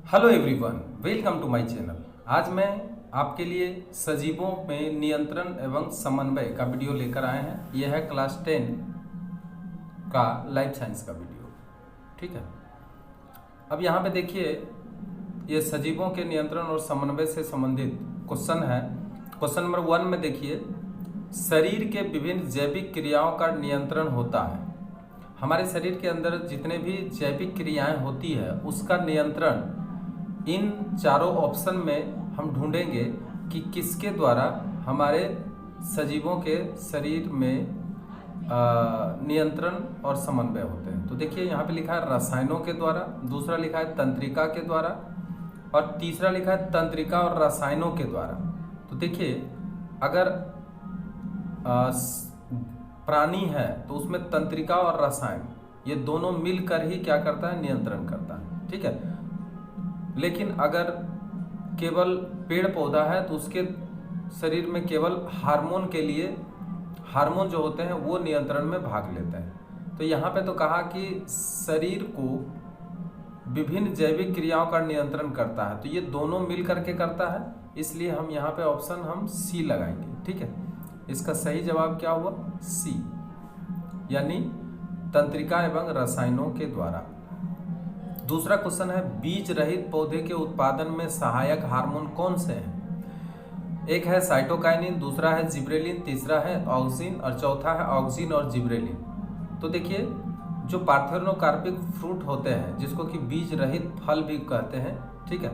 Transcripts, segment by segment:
Hello everyone, welcome to my channel. आज मैं आपके लिए सजीवों में नियंत्रण एवं समन्वय का वीडियो लेकर आए हैं। यह है क्लास 10 का लाइफ साइंस का वीडियो। ठीक है, अब यहाँ पे देखिए, ये सजीवों के नियंत्रण और समन्वय से संबंधित क्वेश्चन है। क्वेश्चन नंबर 1 में देखिए, शरीर के विभिन्न जैविक क्रियाओं का नियंत्रण होता है। हमारे शरीर के अंदर जितने भी जैविक क्रियाएं होती है उसका नियंत्रण इन चारों ऑप्शन में हम ढूंढेंगे कि किसके द्वारा हमारे सजीवों के शरीर में नियंत्रण और समन्वय होते हैं। तो देखिए, यहाँ पे लिखा है रसायनों के द्वारा, दूसरा लिखा है तंत्रिका के द्वारा और तीसरा लिखा है तंत्रिका और रसायनों के द्वारा। तो देखिए, अगर प्राणी है तो उसमें तंत्रिका और रसायन ये दोनों मिलकर ही क्या करता है, नियंत्रण करता है। ठीक है, लेकिन अगर केवल पेड़ पौधा है तो उसके शरीर में केवल हार्मोन के लिए हार्मोन जो होते हैं वो नियंत्रण में भाग लेते हैं। तो यहाँ पे तो कहा कि शरीर को विभिन्न जैविक क्रियाओं का नियंत्रण करता है, तो ये दोनों मिल करके करता है, इसलिए हम यहाँ पे ऑप्शन हम सी लगाएंगे। ठीक है, इसका सही जवाब क्या हुआ, सी, यानी तंत्रिका एवं रसायनों के द्वारा। दूसरा क्वेश्चन है, बीज रहित पौधे के उत्पादन में सहायक हार्मोन कौन से हैं? एक है साइटोकाइनिन, दूसरा है जिब्रेलिन, तीसरा है ऑक्सिन और चौथा है ऑक्सिन और जिब्रेलिन। तो देखिए, जो पार्थेनोकार्पिक फ्रूट होते हैं जिसको कि बीज रहित फल भी कहते हैं, ठीक है,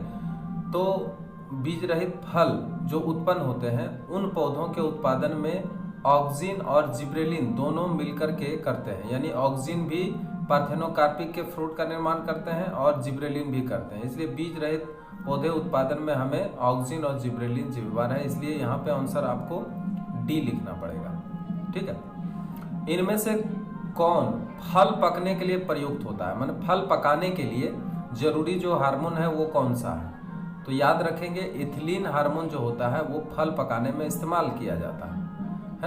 तो बीज रहित फल जो उत्पन्न होते हैं उन पौधों के उत्पादन में ऑक्सिन और जिब्रेलिन दोनों मिलकर के करते हैं, यानी ऑक्सिन भी पार्थेनोकार्पिक के फ्रूट का निर्माण करते हैं और जिब्रेलिन भी करते हैं। इसलिए बीज रहित पौधे उत्पादन में हमें ऑक्सिन और जिब्रेलिन जिम्मेवार है, इसलिए यहाँ पे आंसर आपको डी लिखना पड़ेगा। ठीक है, इनमें से कौन फल पकने के लिए प्रयुक्त होता है, माने फल पकाने के लिए जरूरी जो हार्मोन है वो कौन सा है? तो याद रखेंगे, इथिलीन हार्मोन जो होता है वो फल पकाने में इस्तेमाल किया जाता है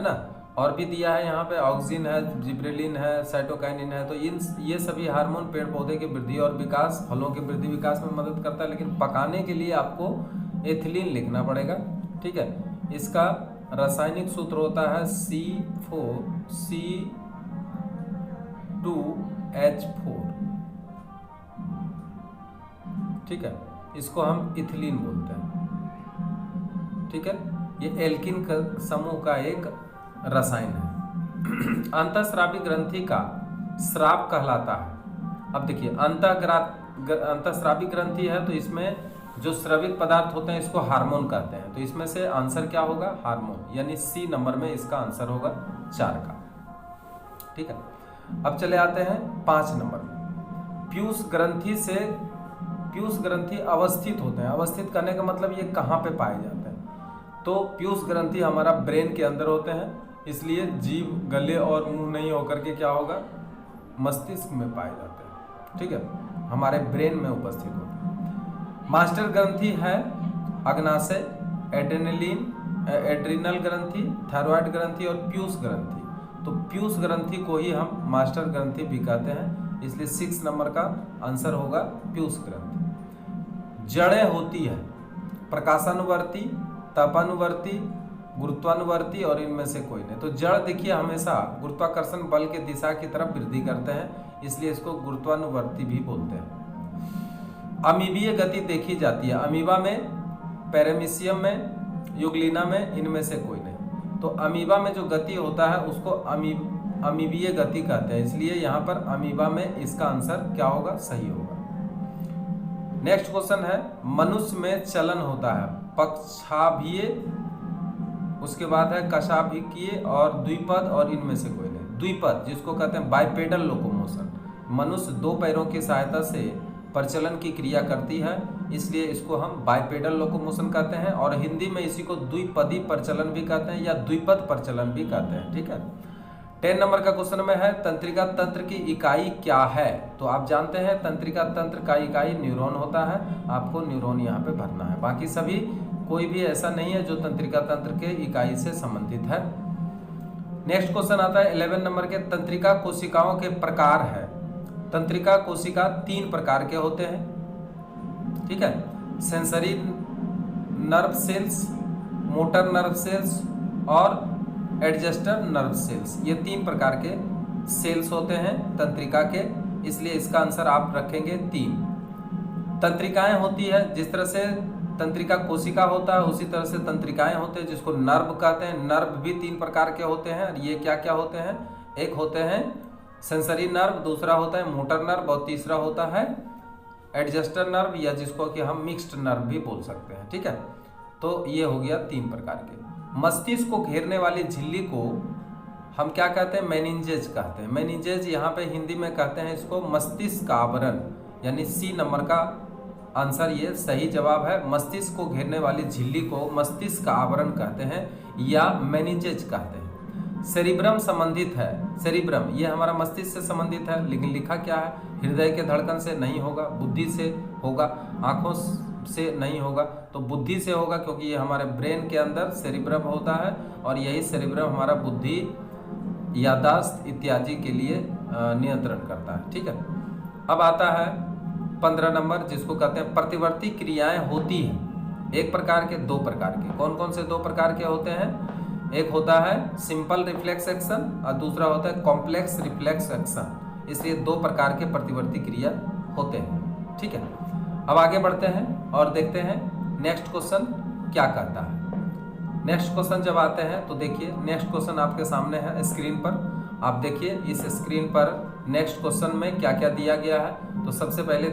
ना। और भी दिया है यहाँ पे, ऑक्सिन है, जिब्रेलिन है, साइटोकाइनिन है। तो ये सभी हार्मोन पेड़ पौधे की वृद्धि और विकास, फलों की वृद्धि विकास में मदद करता है, लेकिन पकाने के लिए आपको एथिलीन लिखना पड़ेगा। ठीक है, इसका रासायनिक सूत्र होता है C4C2H4। ठीक है, इसको हम इथिलीन बोलते हैं। ठीक है, ये एल्किन समूह का एक रसायन है। अंतःस्रावी ग्रंथि का स्राव कहलाता है। अब देखिए, अंतःस्रावी ग्रंथि है तो इसमें जो स्रवित पदार्थ होते हैं इसको हार्मोन कहते हैं। तो इसमें से आंसर क्या होगा, हार्मोन, यानी सी नंबर में इसका आंसर होगा 4 का। ठीक है, अब चले आते हैं 5 नंबर में। पीयूष ग्रंथि अवस्थित होते हैं। अवस्थित करने का मतलब ये कहाँ पे पाए जाते हैं? तो पीयूष ग्रंथि हमारा ब्रेन के अंदर होते हैं, इसलिए जीभ, गले और मुंह नहीं होकर के क्या होगा, मस्तिष्क में पाए जाते हैं। ठीक है, हमारे ब्रेन में उपस्थित होते हैं। मास्टर ग्रंथि है अग्नाशय, एड्रिनल ग्रंथि, थायराइड ग्रंथि और पीयूष ग्रंथि। तो पीयूष ग्रंथि को ही हम मास्टर ग्रंथि भी कहते हैं, इसलिए 6 नंबर का आंसर होगा पीयूष ग्रंथि। जड़ें होती है प्रकाशानुवर्ती, तापानुवर्ती, गुरुत्वानुवर्ती और इनमें से कोई नहीं। तो जड़ देखिए हमेशा गुरुत्वाकर्षण बल के दिशा की तरफ वृद्धि करते हैं, इसलिए इसको गुरुत्वानुवर्ती भी बोलते हैं। अमीबीय गति देखी जाती है अमीबा में, पैरामीशियम में, युगलिना में, इनमें से कोई नहीं। तो अमीबा में जो गति होता है उसको अमीबीय गति कहते हैं, इसलिए यहाँ पर अमीबा में इसका आंसर क्या होगा, सही होगा। नेक्स्ट क्वेश्चन है, मनुष्य में चलन होता है पक्षाभीय, उसके बाद है कशाभिकीय और द्विपद और इनमें से कोई नहीं। द्विपद जिसको कहते हैं बाइपेडल लोकोमोशन, मनुष्य 2 पैरों की सहायता से प्रचलन की क्रिया करती है, इसलिए इसको हम बाइपेडल लोकोमोशन कहते हैं। और हिंदी में इसी को द्विपदी प्रचलन भी कहते हैं या द्विपद प्रचलन भी कहते हैं। ठीक है, 10 नंबर का क्वेश्चन में है, तंत्रिका तंत्र की इकाई क्या है? तो आप जानते हैं तंत्रिका तंत्र का इकाई न्यूरॉन होता है, आपको न्यूरॉन यहाँ पे भरना है। बाकी सभी कोई भी ऐसा नहीं है जो तंत्रिका तंत्र के इकाई से संबंधित है। नेक्स्ट क्वेश्चन आता है 11 नंबर के, तंत्रिका कोशिकाओं के प्रकार है। तंत्रिका कोशिका 3 प्रकार के होते हैं। ठीक है। Sensory nerve cells, motor nerve cells और एडजस्टर नर्व सेल्स, ये 3 प्रकार के सेल्स होते हैं तंत्रिका के, इसलिए इसका आंसर आप रखेंगे 3। तंत्रिकाएं होती है, जिस तरह से तंत्रिका कोशिका होता है उसी तरह से तंत्रिकाएं होते हैं, जिसको नर्व कहते हैं। नर्व भी 3 प्रकार के होते हैं, ये क्या क्या होते हैं? एक होते हैं सेंसरी नर्व, दूसरा होता है मोटर नर्व और तीसरा होता है एडजस्टर नर्व, या जिसको कि हम मिक्स्ड नर्व भी बोल सकते हैं, ठीक है। तो ये हो गया 3 प्रकार के। मस्तिष्क को घेरने वाली झिल्ली को हम क्या कहते हैं? मेनिंजेज कहते हैं। मेनिंजेज यहाँ पे हिंदी में कहते हैं इसको मस्तिष्क का आवरण, यानी सी नंबर का आंसर ये सही जवाब है। मस्तिष्क को घेरने वाली झिल्ली को मस्तिष्क का आवरण कहते हैं या मेनिंजेज कहते हैं। सेरिब्रम संबंधित है, सेरिब्रम ये हमारा मस्तिष्क से संबंधित है, लेकिन लिखा क्या है? हृदय के धड़कन से नहीं होगा, बुद्धि से होगा, आंखों से नहीं होगा, तो बुद्धि से होगा, क्योंकि ये हमारे ब्रेन के अंदर सेरिब्रम होता है और यही सेरिब्रम हमारा बुद्धि, याददाश्त इत्यादि के लिए नियंत्रण करता है, ठीक है। अब आता है 15 नंबर, जिसको कहते हैं प्रतिवर्ती क्रियाएं होती हैं, 1 प्रकार के 2 प्रकार के। कौन कौन से 2 प्रकार के होते हैं? एक होता है सिंपल रिफ्लेक्स एक्शन और दूसरा होता है कॉम्प्लेक्स रिफ्लेक्स एक्शन, इसलिए 2 प्रकार के प्रतिवर्ती क्रिया होते हैं, ठीक है। अब आगे बढ़ते हैं और देखते हैं नेक्स्ट क्वेश्चन क्या कहता है। नेक्स्ट क्वेश्चन जब आते हैं तो देखिए, नेक्स्ट क्वेश्चन आपके सामने है स्क्रीन पर, आप देखिए इस स्क्रीन पर नेक्स्ट क्वेश्चन में क्या क्या दिया गया है। तो सबसे पहले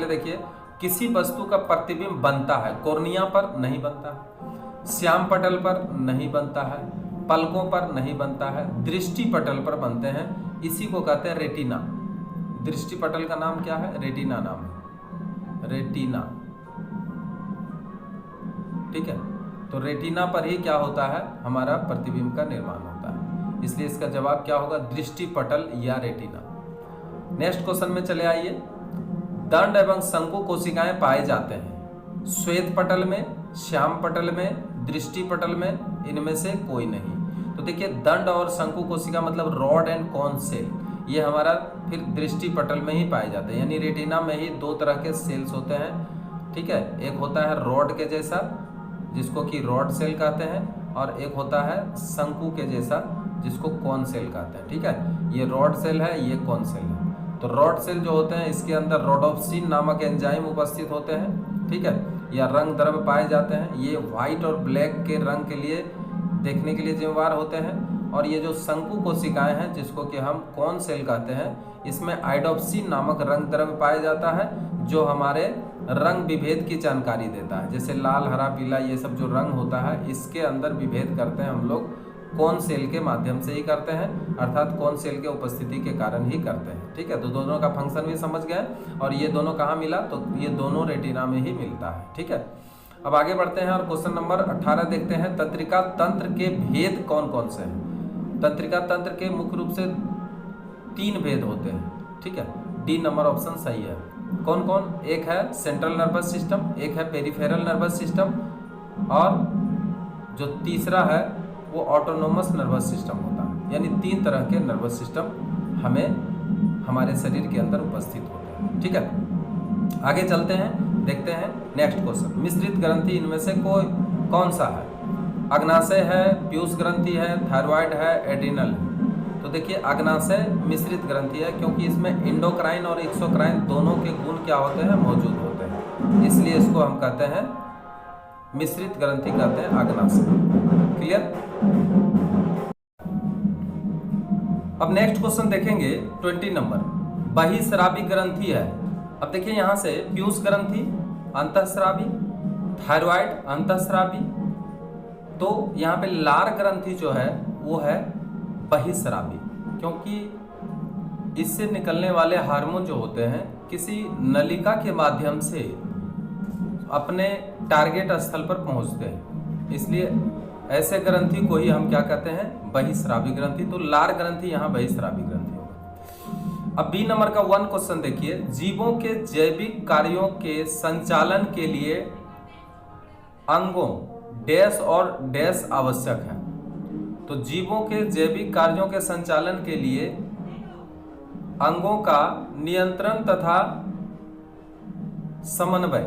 देखिए किसी वस्तु का प्रतिबिंब बनता है, कॉर्निया पर नहीं बनता, श्याम पटल पर नहीं बनता है, पलकों पर नहीं बनता है, दृष्टि पटल पर बनते हैं, इसी को कहते हैं रेटिना। दृष्टि पटल का नाम क्या है? रेटिना नाम है, रेटिना, ठीक है। तो रेटिना पर ही क्या होता है? हमारा प्रतिबिंब का निर्माण होता है, इसलिए इसका जवाब क्या होगा? दृष्टि पटल या रेटिना। नेक्स्ट क्वेश्चन में चले आइए। दंड एवं शंकु कोशिकाएं पाए जाते हैं श्वेत पटल में, श्याम पटल में, दृष्टि पटल में, इनमें से कोई नहीं। तो देखिए दंड और शंकु कोशिका मतलब रॉड एंड कॉन सेल, ये हमारा फिर दृष्टि पटल में ही पाए जाते हैं, यानी रेटिना में ही 2 तरह के सेल्स होते हैं, ठीक है। एक होता है रॉड के जैसा, जिसको कि रॉड सेल कहते हैं, और एक होता है शंकु के जैसा, जिसको कॉन सेल कहते हैं, ठीक है। ये रॉड सेल है, ये कॉन सेल है। तो रॉड सेल जो होते हैं इसके अंदर रोडोप्सिन नामक एंजाइम उपस्थित होते हैं, ठीक है, या रंग द्रव्य पाए जाते हैं। ये व्हाइट और ब्लैक के रंग के लिए देखने के लिए जिम्मेदार होते हैं। और ये जो शंकु कोशिकाएं हैं, जिसको कि हम कॉन सेल कहते हैं, इसमें आइडोप्सिन नामक रंग द्रव्य पाया जाता है, जो हमारे रंग विभेद की जानकारी देता है। जैसे लाल, हरा, पीला, ये सब जो रंग होता है, इसके अंदर विभेद करते हैं हम लोग कॉन सेल के माध्यम से ही करते हैं, अर्थात कॉन सेल के उपस्थिति के कारण ही करते हैं, ठीक है। तो दोनों का फंक्शन भी समझ गए। और ये दोनों कहाँ मिला? तो ये दोनों रेटिना में ही मिलता है, ठीक है। अब आगे बढ़ते हैं और क्वेश्चन नंबर 18 देखते हैं। तंत्रिका तंत्र के भेद कौन कौन से हैं? तंत्रिका तंत्र के मुख्य रूप से 3 भेद होते हैं, ठीक है। डी नंबर ऑप्शन सही है। कौन कौन? एक है सेंट्रल नर्वस सिस्टम, एक है पेरिफेरल नर्वस सिस्टम, और जो तीसरा है वो ऑटोनोमस नर्वस सिस्टम होता है। यानी 3 तरह के नर्वस सिस्टम हमारे शरीर के अंदर उपस्थित होते हैं, ठीक है। आगे चलते हैं, देखते हैं नेक्स्ट क्वेश्चन। मिश्रित ग्रंथि इनमें से कौन सा है? अग्नाशय है, पीयूष ग्रंथि है, थायराइड है, एड्रिनल है। तो देखिए अग्नाशय मिश्रित ग्रंथि है, क्योंकि इसमें इंडोक्राइन और एक्सोक्राइन दोनों के गुण क्या होते हैं? मौजूद होते हैं, इसलिए इसको हम कहते हैं मिश्रित ग्रंथि, कहते हैं अग्नाशय। क्लियर? अब नेक्स्ट क्वेश्चन देखेंगे 20 नंबर। बहिस्रावी ग्रंथि है। अब देखिए यहाँ से पीयूष ग्रंथि अंतःस्रावी, थायराइड अंतःस्रावी, तो यहाँ पे लार ग्रंथि जो है वो है बहिस्रावी, क्योंकि इससे निकलने वाले हार्मोन जो होते हैं किसी नलिका के माध्यम से अपने टारगेट स्थल पर पहुंचते हैं, इसलिए ऐसे ग्रंथि को ही हम क्या कहते हैं? बहिस्रावी ग्रंथि। तो लार ग्रंथि यहाँ बहिस्रावी ग्रंथि होगा। अब बी नंबर का 1 क्वेश्चन देखिए। जीवों के जैविक कार्यों के संचालन के लिए अंगों डैश और डैश आवश्यक है। तो जीवों के जैविक कार्यों के संचालन के लिए अंगों का नियंत्रण तथा समन्वय,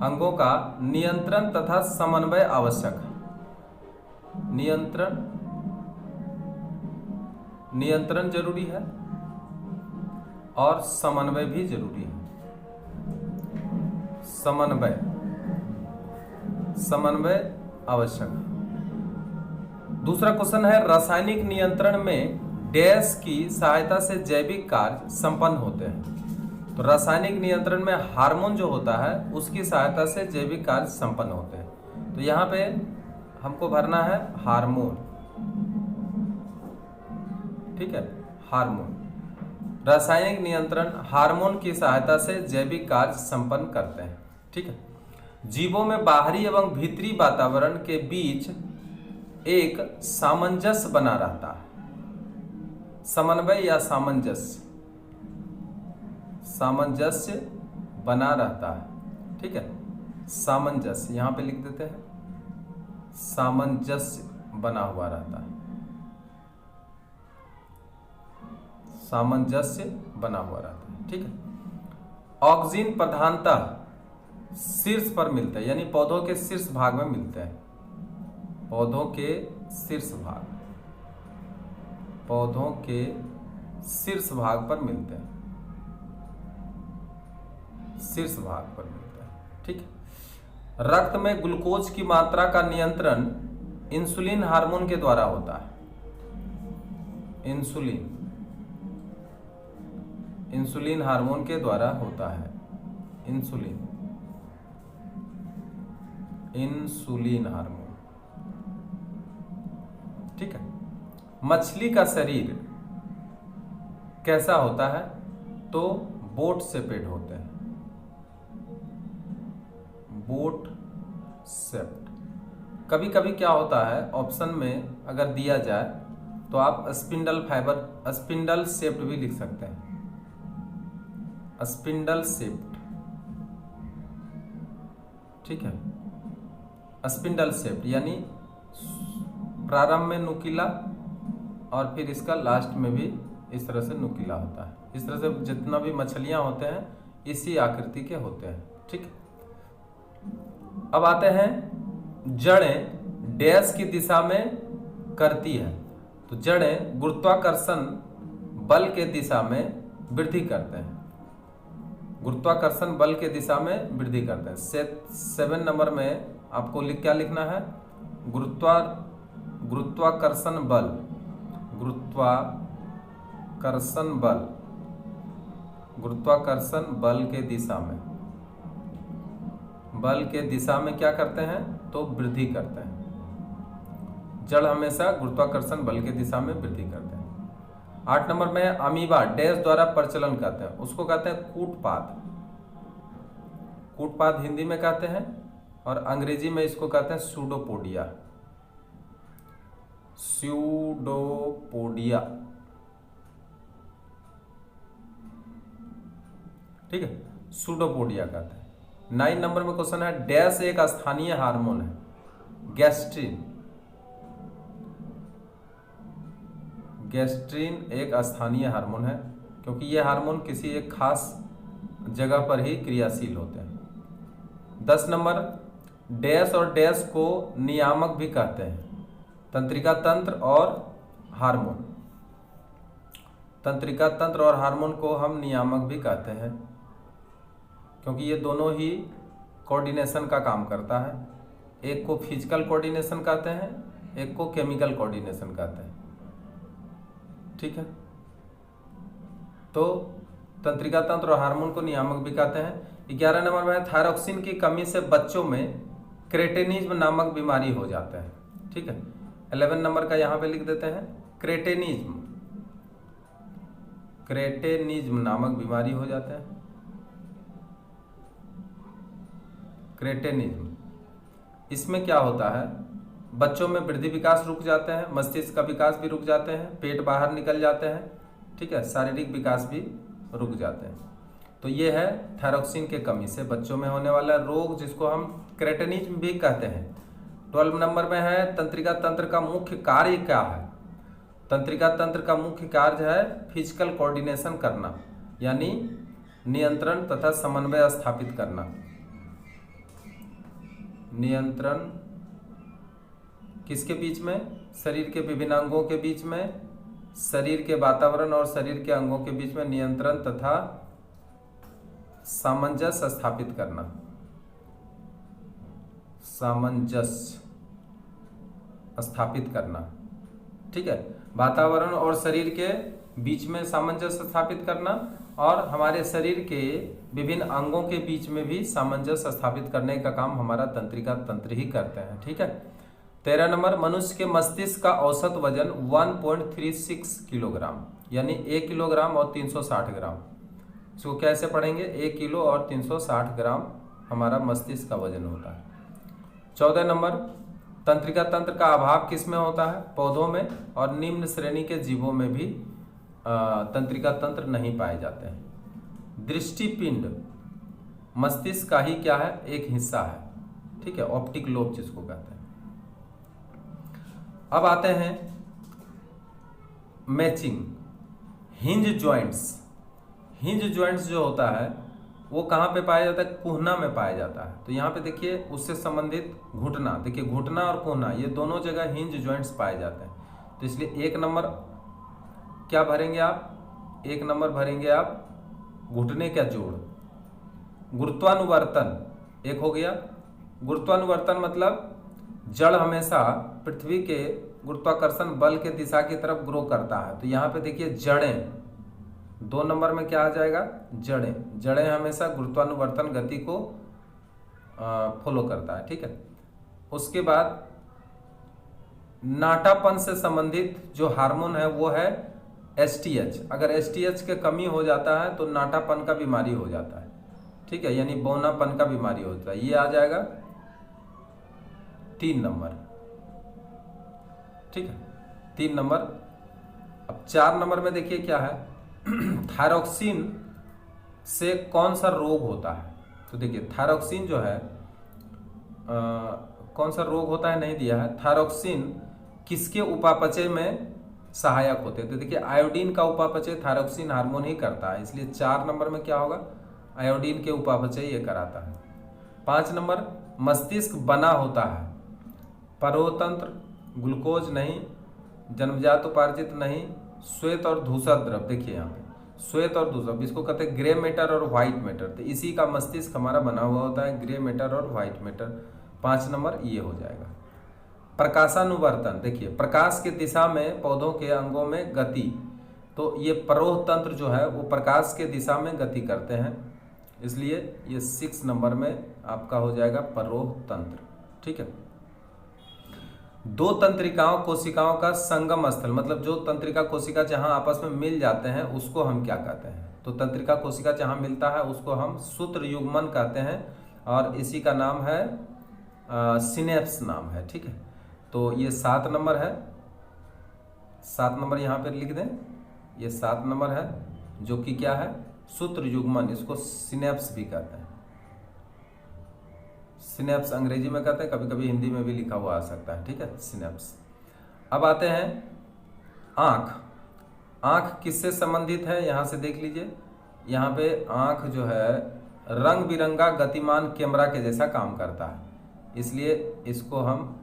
अंगों का नियंत्रण तथा समन्वय आवश्यक है। नियंत्रण जरूरी है और समन्वय भी जरूरी है। समन्वय आवश्यक है। दूसरा क्वेश्चन है, रासायनिक नियंत्रण में डैश की सहायता से जैविक कार्य संपन्न होते हैं। तो रासायनिक नियंत्रण में हार्मोन जो होता है उसकी सहायता से जैविक कार्य संपन्न होते हैं। तो यहाँ पे हमको भरना है हार्मोन, ठीक है, हार्मोन। रासायनिक नियंत्रण हार्मोन की सहायता से जैविक कार्य संपन्न करते हैं, ठीक है। जीवों में बाहरी एवं भीतरी वातावरण के बीच एक सामंजस्य बना रहता है। समन्वय या सामंजस्य बना रहता है, ठीक है। सामंजस्य यहां पे लिख देते हैं, सामंजस्य बना हुआ रहता है, सामंजस्य बना हुआ रहता है, ठीक है। ऑक्सीजन प्रधानतः शीर्ष पर मिलते हैं, यानी पौधों के शीर्ष भाग में मिलते हैं। पौधों के शीर्ष भाग पर मिलते हैं, शीर्ष भाग पर मिलते हैं, ठीक है। रक्त में ग्लूकोज की मात्रा का नियंत्रण इंसुलिन हार्मोन के द्वारा होता है। इंसुलिन हार्मोन के द्वारा होता है। इंसुलिन हार्मोन, ठीक है। मछली का शरीर कैसा होता है? तो बोट शेपेड होते हैं, बोट शेप्ड। कभी कभी क्या होता है, ऑप्शन में अगर दिया जाए तो आप स्पिंडल शेप्ड भी लिख सकते हैं, स्पिंडल शेप्ड, ठीक है। स्पिंडल शेप्ड यानी प्रारंभ में नुकीला और फिर इसका लास्ट में भी इस तरह से नुकीला होता है। इस तरह से जितना भी मछलियां होते हैं इसी आकृति के होते हैं, ठीक है। अब आते हैं, जड़ें डैश की दिशा में करती है। तो जड़ें गुरुत्वाकर्षण बल के दिशा में वृद्धि करते हैं, गुरुत्वाकर्षण बल के दिशा में वृद्धि करते हैं। 7 नंबर में आपको क्या लिखना है? गुरुत्वाकर्षण बल के दिशा में क्या करते हैं? तो वृद्धि करते हैं। जड़ हमेशा गुरुत्वाकर्षण बल के दिशा में वृद्धि करते हैं। 8 नंबर में अमीबा डैश द्वारा प्रचलन करते हैं, उसको कहते हैं कूटपाद हिंदी में कहते हैं, और अंग्रेजी में इसको कहते हैं सूडोपोडिया। ठीक है, सूडोपोडिया कहते हैं। 9 नंबर में क्वेश्चन है, डैश एक स्थानीय हार्मोन है। गैस्ट्रीन एक स्थानीय हार्मोन है, क्योंकि यह हार्मोन किसी एक खास जगह पर ही क्रियाशील होते हैं। 10 नंबर, डैश और डैश को नियामक भी कहते हैं। तंत्रिका तंत्र और हार्मोन, तंत्रिका तंत्र और हार्मोन को हम नियामक भी कहते हैं, क्योंकि ये दोनों ही कोऑर्डिनेशन का काम करता है। एक को फिजिकल कोऑर्डिनेशन कहते हैं, एक को केमिकल कोऑर्डिनेशन कहते हैं, ठीक है। तो तंत्रिका तंत्र और हार्मोन को नियामक भी कहते हैं। 11 नंबर में थायरॉक्सिन की कमी से बच्चों में क्रेटेनिज्म नामक बीमारी हो जाता है, ठीक है। 11 नंबर का यहां पे लिख देते हैं, क्रेटेनिज्म नामक बीमारी हो जाता है। क्रेटेनिज्म, इसमें क्या होता है, बच्चों में वृद्धि विकास रुक जाते हैं, मस्तिष्क का विकास भी रुक जाते हैं, पेट बाहर निकल जाते हैं, ठीक है, शारीरिक विकास भी रुक जाते हैं। तो ये है थायरॉक्सिन के कमी से बच्चों में होने वाला रोग, जिसको हम क्रेटेनिज्म भी कहते हैं। 12 नंबर में है तंत्रिका तंत्र का मुख्य कार्य क्या है। तंत्रिका तंत्र का मुख्य कार्य है फिजिकल कोऑर्डिनेशन करना, यानी नियंत्रण तथा समन्वय स्थापित करना। नियंत्रण किसके बीच में? शरीर के विभिन्न अंगों के बीच में, शरीर के वातावरण और शरीर के अंगों के बीच में नियंत्रण तथा सामंजस्य स्थापित करना। सामंजस्य स्थापित करना, ठीक है। वातावरण और शरीर के बीच में सामंजस्य स्थापित करना और हमारे शरीर के विभिन्न अंगों के बीच में भी सामंजस्य स्थापित करने का काम हमारा तंत्रिका तंत्र ही करते हैं, ठीक है। 13 नंबर, मनुष्य के मस्तिष्क का औसत वजन 1.36 किलोग्राम, यानी 1 किलोग्राम और 360 ग्राम। इसको कैसे पढ़ेंगे? 1 किलो और 360 ग्राम हमारा मस्तिष्क का वजन होता है। 14 नंबर, तंत्रिका तंत्र का अभाव किस में होता है? पौधों में और निम्न श्रेणी के जीवों में भी तंत्रिका तंत्र नहीं पाए जाते हैं। दृष्टिपिंड मस्तिष्क का ही क्या है? एक हिस्सा है, ठीक है, ऑप्टिक लोब जिसको कहते हैं। अब आते हैं matching. Hinge joints. Hinge joints जो होता है वो कहाँ पे पाया जाता है? कुहना में पाया जाता है। तो यहाँ पे देखिए उससे संबंधित घुटना, देखिए घुटना और कुहना ये दोनों जगह हिंज जॉइंट्स पाए जाते हैं। तो इसलिए 1 नंबर क्या भरेंगे आप? 1 नंबर भरेंगे आप घुटने का जोड़। गुरुत्वानुवर्तन एक हो गया। गुरुत्वानुवर्तन मतलब जड़ हमेशा पृथ्वी के गुरुत्वाकर्षण बल के दिशा की तरफ ग्रो करता है। तो यहाँ पे देखिए जड़ें, 2 नंबर में क्या आ जाएगा? जड़ें। जड़ें हमेशा गुरुत्वानुवर्तन गति को फॉलो करता है, ठीक है। उसके बाद नाटापन से संबंधित जो हार्मोन है वो है एसटीएच। अगर एसटीएच के कमी हो जाता है तो नाटापन का बीमारी हो जाता है, ठीक है, यानी बौनापन का बीमारी होता है। ये आ जाएगा 3 नंबर, ठीक है, 3 नंबर। अब 4 नंबर में देखिए क्या है? थायरॉक्सिन से कौन सा रोग होता है? तो देखिए थायरॉक्सिन जो है कौन सा रोग होता है नहीं दिया है। थायरॉक्सिन किसके उपापचय में सहायक होते हैं? तो देखिए आयोडीन का उपापचय थायरॉक्सिन हार्मोन ही करता है, इसलिए 4 नंबर में क्या होगा? आयोडीन के उपापचय ये कराता है। 5 नंबर, मस्तिष्क बना होता है परोतंत्र, ग्लूकोज नहीं, जन्मजात उपार्जित नहीं, श्वेत और धूसर द्रव। देखिए यहाँ पे श्वेत और धूसर, इसको कहते हैं ग्रे मैटर और व्हाइट मैटर। तो इसी का मस्तिष्क हमारा बना हुआ होता है, ग्रे मैटर और व्हाइट मैटर। 5 नंबर ये हो जाएगा। प्रकाशानुवर्तन, देखिए प्रकाश की दिशा में पौधों के अंगों में गति, तो ये परोह तंत्र जो है वो प्रकाश के दिशा में गति करते हैं, इसलिए ये 6 नंबर में आपका हो जाएगा परोह तंत्र, ठीक है। 2 तंत्रिकाओं कोशिकाओं का संगम स्थल, मतलब जो तंत्रिका कोशिका जहां आपस में मिल जाते हैं उसको हम क्या कहते हैं? तो तंत्रिका कोशिका जहां मिलता है उसको हम सूत्र युग्मन कहते हैं और इसी का नाम है सिनेप्स नाम है, ठीक है। तो ये 7 नंबर है, 7 नंबर यहाँ पे लिख दें, ये 7 नंबर है जो कि क्या है? सूत्र युग्मन, इसको सिनेप्स भी कहते हैं। सिनेप्स अंग्रेजी में कहते हैं, कभी कभी हिंदी में भी लिखा हुआ आ सकता है, ठीक है, सिनेप्स। अब आते हैं आँख। आँख किससे संबंधित है? यहाँ से देख लीजिए, यहाँ पे आँख जो है रंग बिरंगा गतिमान कैमरा के जैसा काम करता है, इसलिए इसको हम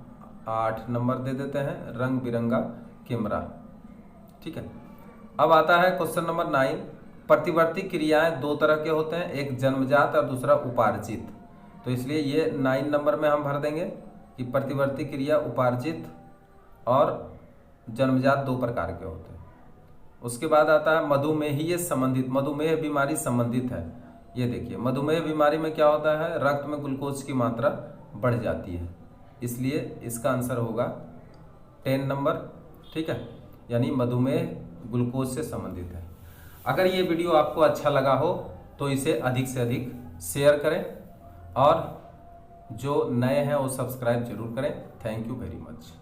8 नंबर दे देते हैं, रंग बिरंगा कैमरा, ठीक है। अब आता है क्वेश्चन नंबर 9। प्रतिवर्ती क्रियाएं 2 तरह के होते हैं, एक जन्मजात और दूसरा उपार्जित। तो इसलिए ये 9 नंबर में हम भर देंगे कि प्रतिवर्ती क्रिया उपार्जित और जन्मजात 2 प्रकार के होते हैं। उसके बाद आता है मधुमेह संबंधित, मधुमेह बीमारी संबंधित है। ये देखिए मधुमेह बीमारी में क्या होता है? रक्त में ग्लूकोज की मात्रा बढ़ जाती है, इसलिए इसका आंसर होगा 10 नंबर, ठीक है, यानी मधुमेह ग्लूकोज से संबंधित है। अगर ये वीडियो आपको अच्छा लगा हो तो इसे अधिक से अधिक शेयर करें और जो नए हैं वो सब्सक्राइब जरूर करें। Thank you very much.